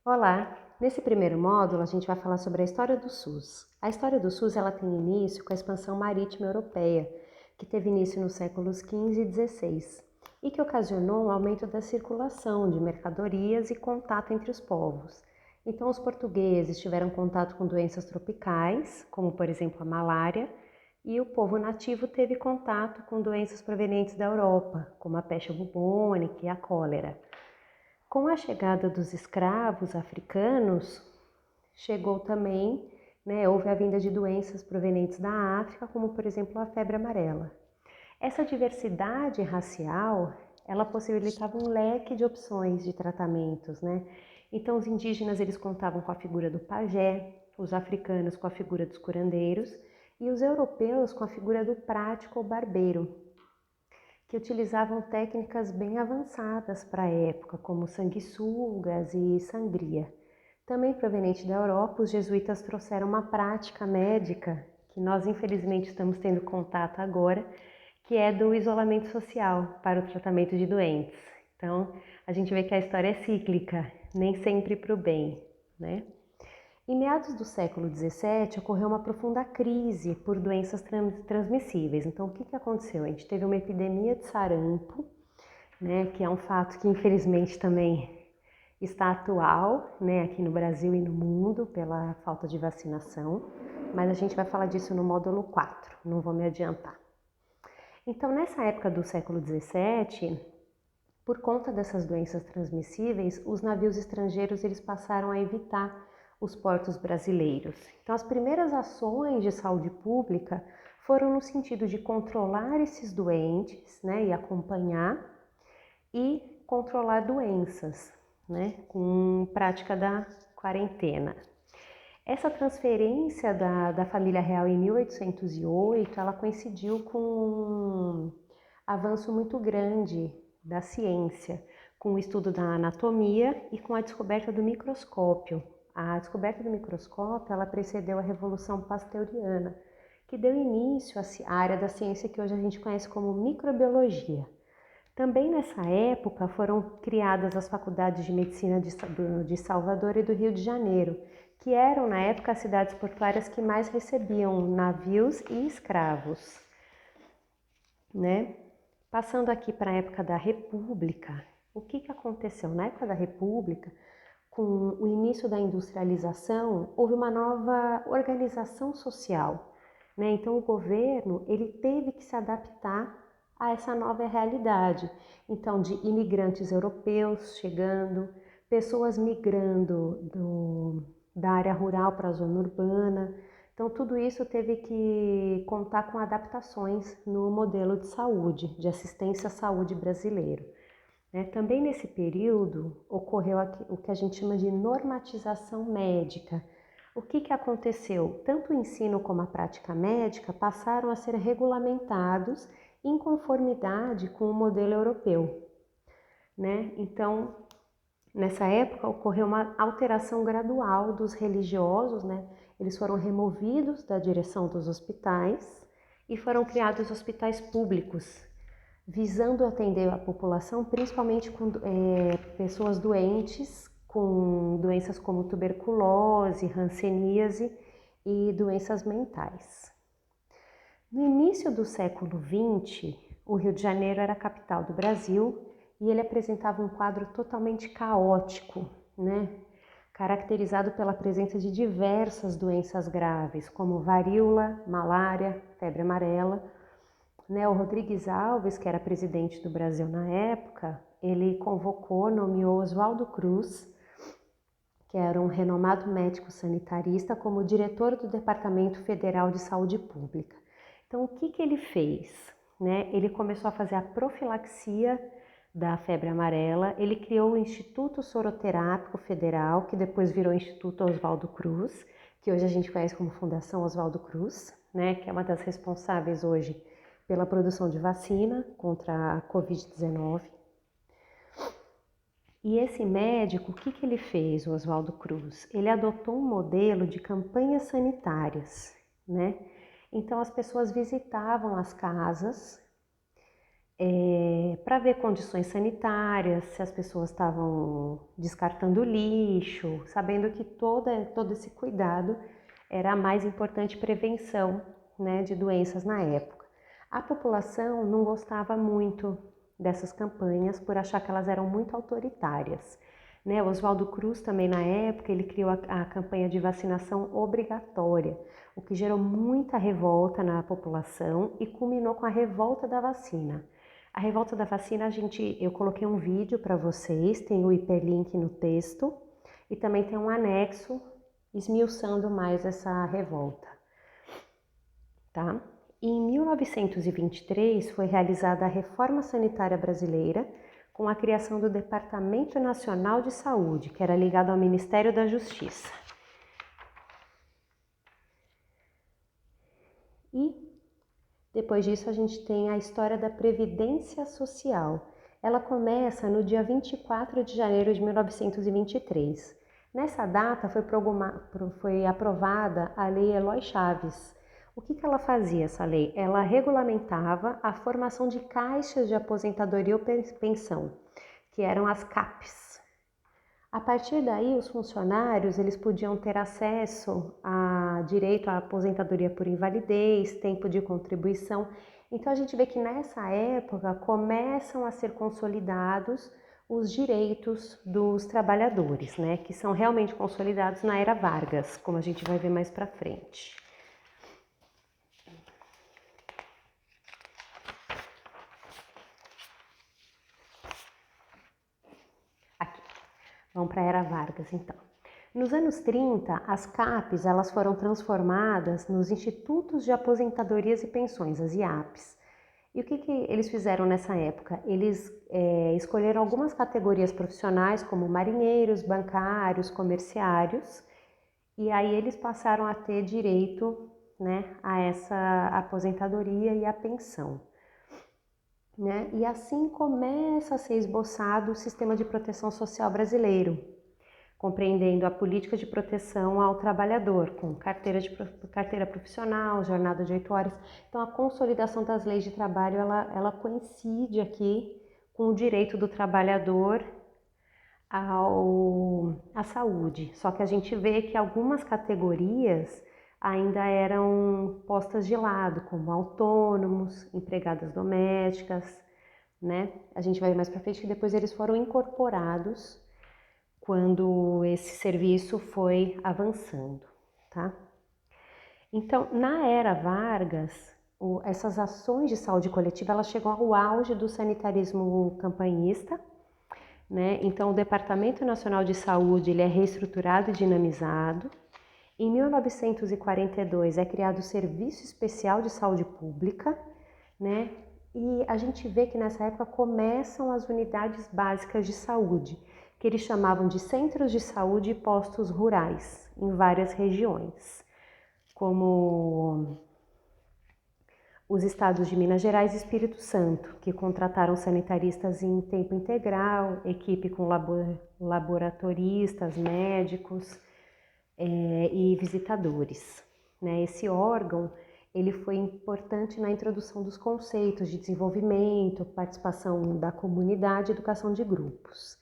Olá! Nesse primeiro módulo, a gente vai falar sobre a história do SUS. A história do SUS ela tem início com a expansão marítima europeia, que teve início nos séculos XV e XVI, e que ocasionou um aumento da circulação de mercadorias e contato entre os povos. Então, os portugueses tiveram contato com doenças tropicais, como por exemplo a malária, e o povo nativo teve contato com doenças provenientes da Europa, como a peste bubônica e a cólera. Com a chegada dos escravos africanos, chegou também, houve a vinda de doenças provenientes da África, como por exemplo a febre amarela. Essa diversidade racial, ela possibilitava um leque de opções de tratamentos, Então os indígenas eles contavam com a figura do pajé, os africanos com a figura dos curandeiros e os europeus com a figura do prático ou barbeiro, que utilizavam técnicas bem avançadas para a época, como sanguessugas e sangria. Também proveniente da Europa, os jesuítas trouxeram uma prática médica que nós infelizmente estamos tendo contato agora, que é do isolamento social para o tratamento de doentes. Então, a gente vê que a história é cíclica, nem sempre para o bem, Em meados do século XVII, ocorreu uma profunda crise por doenças transmissíveis. Então, o que aconteceu? A gente teve uma epidemia de sarampo, que é um fato que infelizmente também está atual, aqui no Brasil e no mundo, pela falta de vacinação, mas a gente vai falar disso no módulo 4, não vou me adiantar. Então, nessa época do século XVII, por conta dessas doenças transmissíveis, os navios estrangeiros eles passaram a evitar os portos brasileiros. Então, as primeiras ações de saúde pública foram no sentido de controlar esses doentes, e acompanhar e controlar doenças, com prática da quarentena. Essa transferência da família real em 1808, ela coincidiu com um avanço muito grande da ciência, com o estudo da anatomia e com a descoberta do microscópio. A descoberta do microscópio, ela precedeu a Revolução Pasteuriana, que deu início à área da ciência que hoje a gente conhece como microbiologia. Também nessa época foram criadas as faculdades de medicina de Salvador e do Rio de Janeiro, que eram na época as cidades portuárias que mais recebiam navios e escravos, Passando aqui para a época da República, o que aconteceu? Na época da República, com o início da industrialização, houve uma nova organização social, Então o governo ele teve que se adaptar a essa nova realidade. Então, de imigrantes europeus chegando, pessoas migrando da área rural para a zona urbana. Então, tudo isso teve que contar com adaptações no modelo de saúde, de assistência à saúde brasileiro. Também nesse período ocorreu o que a gente chama de normatização médica. O que aconteceu? Tanto o ensino como a prática médica passaram a ser regulamentados em conformidade com o modelo europeu. Então, nessa época ocorreu uma alteração gradual dos religiosos, Eles foram removidos da direção dos hospitais e foram criados hospitais públicos, visando atender a população, principalmente com pessoas doentes, com doenças como tuberculose, hanseníase e doenças mentais. No início do século XX, o Rio de Janeiro era a capital do Brasil e ele apresentava um quadro totalmente caótico, caracterizado pela presença de diversas doenças graves, como varíola, malária, febre amarela. O Rodrigues Alves, que era presidente do Brasil na época, ele nomeou Oswaldo Cruz, que era um renomado médico sanitarista, como diretor do Departamento Federal de Saúde Pública. Então, o que ele fez? Ele começou a fazer a profilaxia da febre amarela, ele criou o Instituto Soroterápico Federal, que depois virou Instituto Oswaldo Cruz, que hoje a gente conhece como Fundação Oswaldo Cruz, que é uma das responsáveis hoje pela produção de vacina contra a Covid-19. E esse médico, o que ele fez, o Oswaldo Cruz? Ele adotou um modelo de campanhas sanitárias, Então as pessoas visitavam as casas para ver condições sanitárias, se as pessoas estavam descartando lixo, sabendo que todo esse cuidado era a mais importante prevenção, né, de doenças na época. A população não gostava muito dessas campanhas por achar que elas eram muito autoritárias. Né? Oswaldo Cruz também na época ele criou a campanha de vacinação obrigatória, o que gerou muita revolta na população e culminou com a revolta da vacina. A revolta da vacina, eu coloquei um vídeo para vocês, tem o hiperlink no texto e também tem um anexo esmiuçando mais essa revolta, tá? E em 1923 foi realizada a Reforma Sanitária Brasileira com a criação do Departamento Nacional de Saúde, que era ligado ao Ministério da Justiça. E depois disso a gente tem a história da Previdência Social. Ela começa no dia 24 de janeiro de 1923. Nessa data foi aprovada a Lei Eloy Chaves. O que ela fazia, essa lei? Ela regulamentava a formação de caixas de aposentadoria ou pensão, que eram as CAPs. A partir daí, os funcionários eles podiam ter acesso a direito à aposentadoria por invalidez, tempo de contribuição. Então, a gente vê que nessa época começam a ser consolidados os direitos dos trabalhadores, né? Que são realmente consolidados na era Vargas, como a gente vai ver mais para frente. Aqui, vamos para a era Vargas, então. Nos anos 30, as CAPs elas foram transformadas nos Institutos de Aposentadorias e Pensões, as IAPs. E o que eles fizeram nessa época? Eles escolheram algumas categorias profissionais, como marinheiros, bancários, comerciários, e aí eles passaram a ter direito, né, a essa aposentadoria e a pensão. Né? E assim começa a ser esboçado o sistema de proteção social brasileiro, compreendendo a política de proteção ao trabalhador, com carteira profissional, jornada de 8 horas. Então, a consolidação das leis de trabalho, ela coincide aqui com o direito do trabalhador à saúde. Só que a gente vê que algumas categorias ainda eram postas de lado, como autônomos, empregadas domésticas, né? A gente vai ver mais para frente que depois eles foram incorporados quando esse serviço foi avançando, tá? Então, na era Vargas, essas ações de saúde coletiva, elas chegam ao auge do sanitarismo campanhista, né? Então, o Departamento Nacional de Saúde, ele é reestruturado e dinamizado. Em 1942 é criado o Serviço Especial de Saúde Pública, né? E a gente vê que nessa época começam as unidades básicas de saúde, que eles chamavam de centros de saúde e postos rurais, em várias regiões, como os estados de Minas Gerais e Espírito Santo, que contrataram sanitaristas em tempo integral, equipe com laboratoristas, médicos e visitadores. Né? Esse órgão ele foi importante na introdução dos conceitos de desenvolvimento, participação da comunidade e educação de grupos.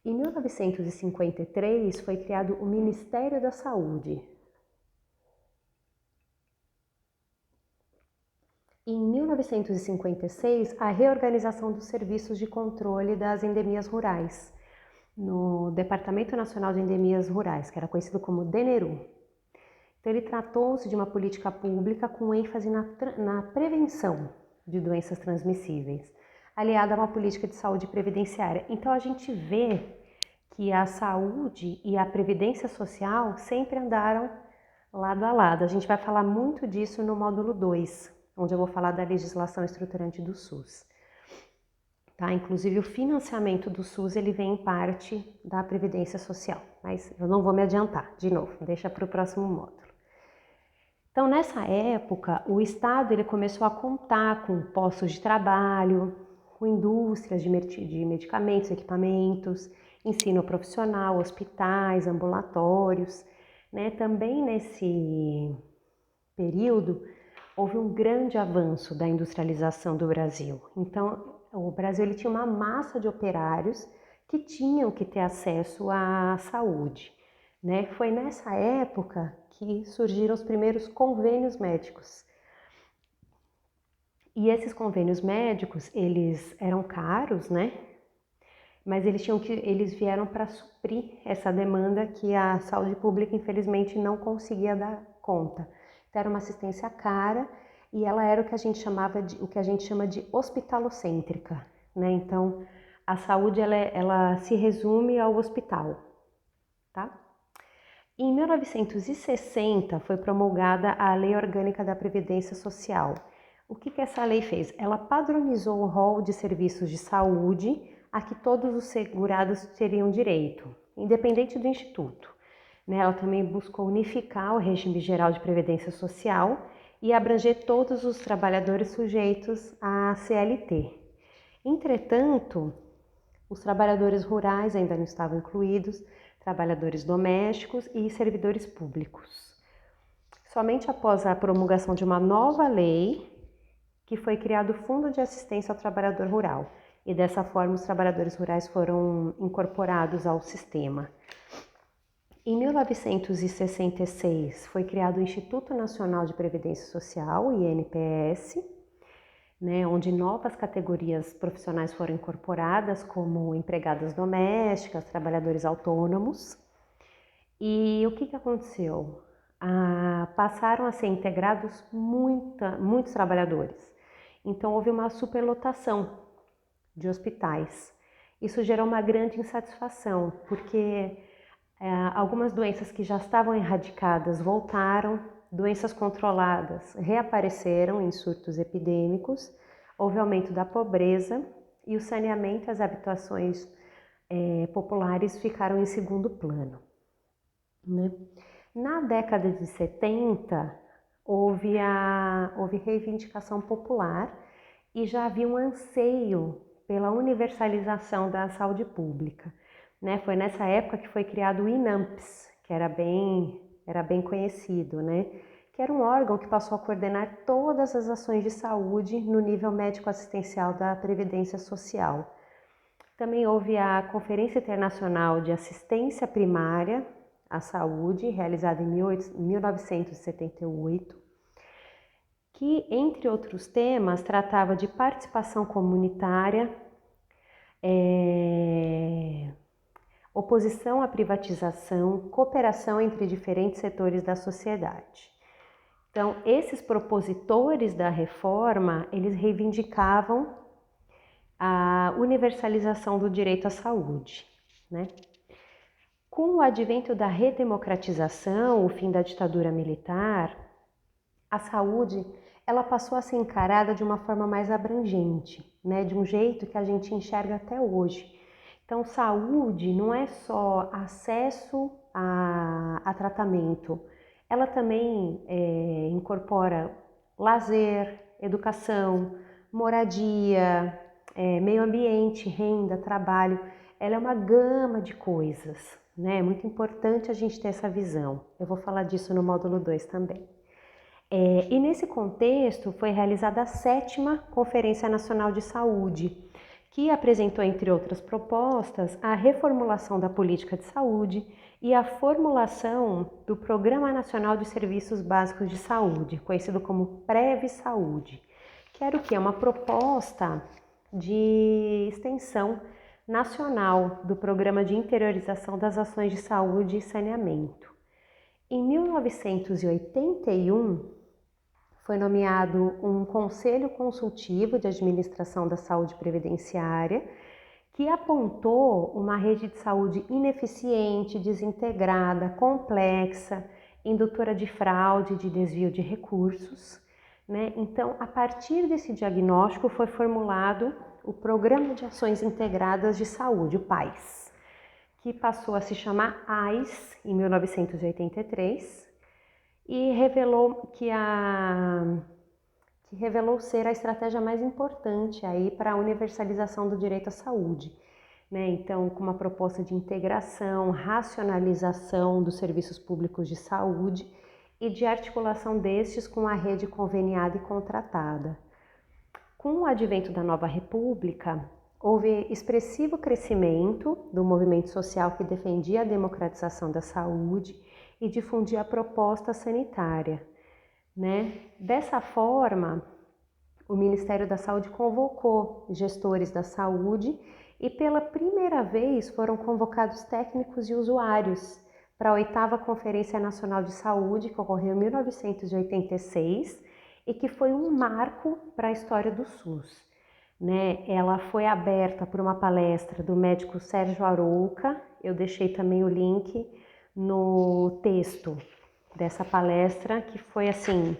Em 1953 foi criado o Ministério da Saúde. Em 1956, a reorganização dos serviços de controle das endemias rurais, no Departamento Nacional de Endemias Rurais, que era conhecido como DENERU. Então, ele tratou-se de uma política pública com ênfase na prevenção de doenças transmissíveis, aliada a uma política de saúde previdenciária. Então, a gente vê que a saúde e a previdência social sempre andaram lado a lado. A gente vai falar muito disso no módulo 2, onde eu vou falar da legislação estruturante do SUS. Tá? Inclusive, o financiamento do SUS ele vem em parte da Previdência Social, mas eu não vou me adiantar, de novo, deixa para o próximo módulo. Então, nessa época, o Estado ele começou a contar com postos de trabalho, com indústrias de medicamentos, equipamentos, ensino profissional, hospitais, ambulatórios. Né? Também nesse período, houve um grande avanço da industrialização do Brasil. Então, o Brasil ele tinha uma massa de operários que tinham que ter acesso à saúde, né? Foi nessa época que surgiram os primeiros convênios médicos. E esses convênios médicos, eles eram caros, né? Mas eles vieram para suprir essa demanda que a saúde pública, infelizmente, não conseguia dar conta. Então, era uma assistência cara e ela era o que a gente chama de hospitalocêntrica, né? Então, a saúde ela se resume ao hospital, tá? Em 1960 foi promulgada a Lei Orgânica da Previdência Social. O que essa lei fez? Ela padronizou o rol de serviços de saúde a que todos os segurados teriam direito, independente do instituto. Ela também buscou unificar o regime geral de previdência social e abranger todos os trabalhadores sujeitos à CLT. Entretanto, os trabalhadores rurais ainda não estavam incluídos, trabalhadores domésticos e servidores públicos. Somente após a promulgação de uma nova lei que foi criado o Fundo de Assistência ao Trabalhador Rural, e dessa forma os trabalhadores rurais foram incorporados ao sistema. Em 1966 foi criado o Instituto Nacional de Previdência Social, INPS, onde novas categorias profissionais foram incorporadas, como empregadas domésticas, trabalhadores autônomos. E o que aconteceu? Passaram a ser integrados muitos trabalhadores. Então houve uma superlotação de hospitais. Isso gerou uma grande insatisfação, porque algumas doenças que já estavam erradicadas voltaram, doenças controladas reapareceram em surtos epidêmicos, houve aumento da pobreza e o saneamento e as habitações populares ficaram em segundo plano, né? Na década de 70, houve reivindicação popular e já havia um anseio pela universalização da saúde pública, né? Foi nessa época que foi criado o INAMPS, que era bem conhecido, né? Que era um órgão que passou a coordenar todas as ações de saúde no nível médico-assistencial da Previdência Social. Também houve a Conferência Internacional de Assistência Primária à Saúde, realizada em 1978, que, entre outros temas, tratava de participação comunitária, oposição à privatização, cooperação entre diferentes setores da sociedade. Então, esses propositores da reforma, eles reivindicavam a universalização do direito à saúde, né? Com o advento da redemocratização, o fim da ditadura militar, a saúde ela passou a ser encarada de uma forma mais abrangente, né? De um jeito que a gente enxerga até hoje. Então, saúde não é só acesso a tratamento, ela também incorpora lazer, educação, moradia, meio ambiente, renda, trabalho. Ela é uma gama de coisas, né? É muito importante a gente ter essa visão. Eu vou falar disso no módulo 2 também. E nesse contexto foi realizada a 7ª Conferência Nacional de Saúde, que apresentou, entre outras propostas, a reformulação da política de saúde e a formulação do Programa Nacional de Serviços Básicos de Saúde, conhecido como PREVSaúde, que era o quê? Uma proposta de extensão nacional do Programa de Interiorização das Ações de Saúde e Saneamento. Em 1981, foi nomeado um Conselho Consultivo de Administração da Saúde Previdenciária, que apontou uma rede de saúde ineficiente, desintegrada, complexa, indutora de fraude e de desvio de recursos, né? Então, a partir desse diagnóstico foi formulado o Programa de Ações Integradas de Saúde, o PAIS, que passou a se chamar AIS em 1983 e revelou revelou ser a estratégia mais importante aí para a universalização do direito à saúde, né? Então, com uma proposta de integração, racionalização dos serviços públicos de saúde e de articulação destes com a rede conveniada e contratada. Com o advento da nova república, houve expressivo crescimento do movimento social que defendia a democratização da saúde e difundia a proposta sanitária, né? Dessa forma, o Ministério da Saúde convocou gestores da saúde e pela primeira vez foram convocados técnicos e usuários para a 8ª Conferência Nacional de Saúde, que ocorreu em 1986 e que foi um marco para a história do SUS. Né? Ela foi aberta por uma palestra do médico Sérgio Arouca, eu deixei também o link no texto dessa palestra, que foi assim,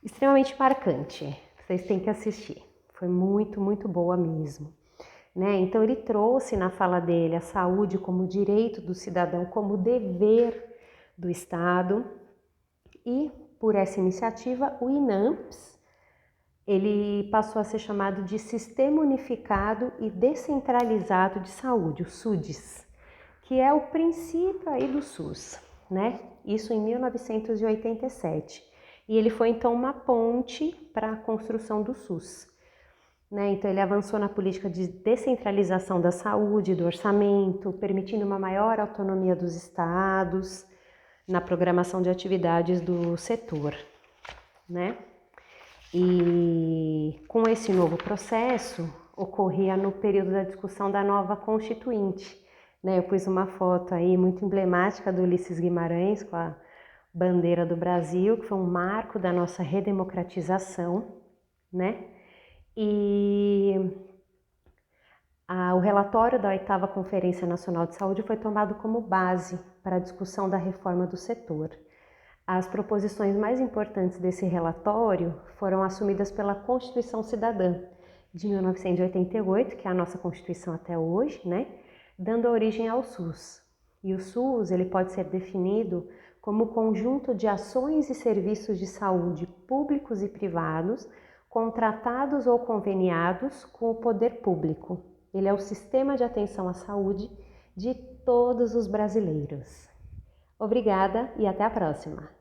extremamente marcante, vocês têm que assistir, foi muito, muito boa mesmo. Né? Então ele trouxe na fala dele a saúde como direito do cidadão, como dever do Estado, e por essa iniciativa o INAMPS, ele passou a ser chamado de Sistema Unificado e Descentralizado de Saúde, o SUDES, que é o princípio aí do SUS, né? Isso em 1987. E ele foi então uma ponte para a construção do SUS. Né? Então ele avançou na política de descentralização da saúde, do orçamento, permitindo uma maior autonomia dos estados na programação de atividades do setor, né? E com esse novo processo, ocorria no período da discussão da nova Constituinte. Né? Eu pus uma foto aí muito emblemática do Ulisses Guimarães com a bandeira do Brasil, que foi um marco da nossa redemocratização, né? E o relatório da 8ª Conferência Nacional de Saúde foi tomado como base para a discussão da reforma do setor. As proposições mais importantes desse relatório foram assumidas pela Constituição Cidadã de 1988, que é a nossa Constituição até hoje, né? Dando origem ao SUS. E o SUS ele pode ser definido como conjunto de ações e serviços de saúde públicos e privados, contratados ou conveniados com o poder público. Ele é o sistema de atenção à saúde de todos os brasileiros. Obrigada e até a próxima!